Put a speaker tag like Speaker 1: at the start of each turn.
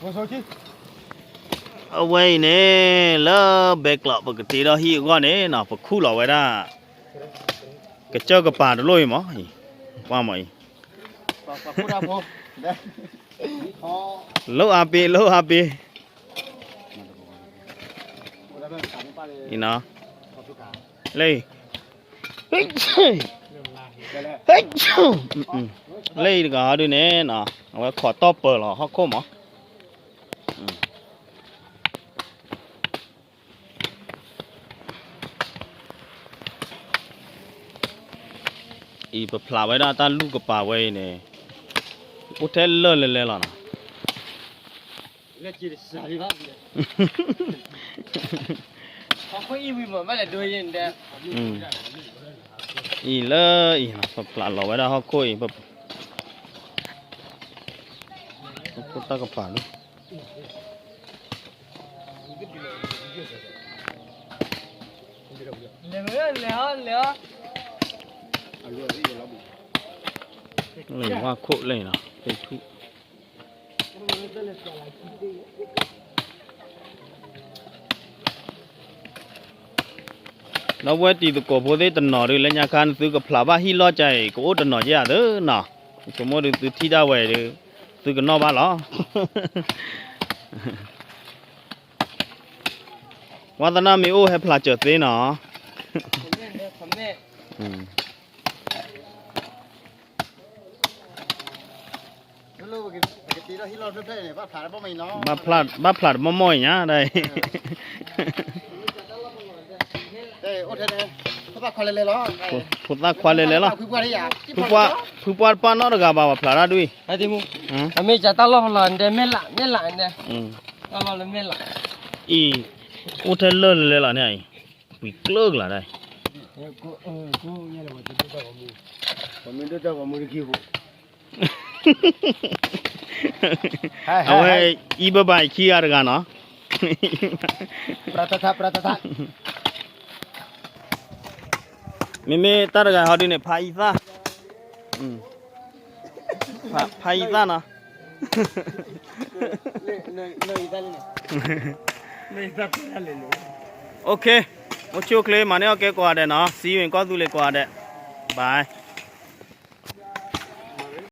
Speaker 1: 我手机。
Speaker 2: เอาไว้เนี่ยแล้วเบกหลอกปกติเราฮีก็เนี่ยน่ะพวกคู่เราไว้ได้กระเจ้ากระป่าดลอยมั้งว่ามั้ย
Speaker 1: คู่เราผม
Speaker 2: lâu à bìนี่เนาะเลยเฮ้ยเลยก็ด้วยเนี่ยเนาะเอาไว้ขอต่อเปิดหรอเขาโค้งมั้งอีปลาไว้ได้ตาลูกกับปลาไว้เนี่ยอุทเทลเลยล่ะนะ
Speaker 1: เลือดจีนสาลีบ้างเขาคุยอีวีเหมือนไม่ได้ดูยินเด้อ
Speaker 2: อีเลยอีนะปลาเราไว้ได้เขาคุยแบบพุทธกับปลาลูก
Speaker 1: เหลือ
Speaker 2: เลยว่าโคเลยนะเป็นทุกเราไว้ตีตัวกบได้ตันหน่อหรือเล่นยาการซื้อกับปลาบ้าฮิล้อใจก็โอ้ตันหน่อเยอะเด้อเนาะสมมติซื้อที่ได้ไว้เด้อซื้อกับนอกบ้านเหรอว่าตอนนั้นมีโอ้ให้ปลาเจอเต้เนาะบ้าพลาดมั่วมั่วเนี่ยได้
Speaker 1: โอ้เธอเนี่ยพุทธควาเลยเหรอ
Speaker 2: พุทธควาเลยเหรอผู้ปวดปานนอร์กับบ้าพลาดด้วย
Speaker 1: ไอ้ที่มึงไม่จะตลอดเลยเดี๋ยวไม่ละเนี่ยตลอดเลยไม่ละ
Speaker 2: อีโอ้เธอเลิศเลยล่ะเนี่ยวิกเลิกล่ะได้
Speaker 1: กูเนี่ยเลยว่าจะดูตัวมูผมไม่ดูตัวมูดิคิว
Speaker 2: เอาไว้อีบะบายขี้อะไรกันเนาะ
Speaker 1: ปราตถา
Speaker 2: มีตาร์กันเขาดีเนี่ยพายซ่าพายซ่านะโอเคโอเคมาเนี่ยโอเคกว่าเด้เนาะซีอิ๊วก็ดูเลยกว่าเด้บาย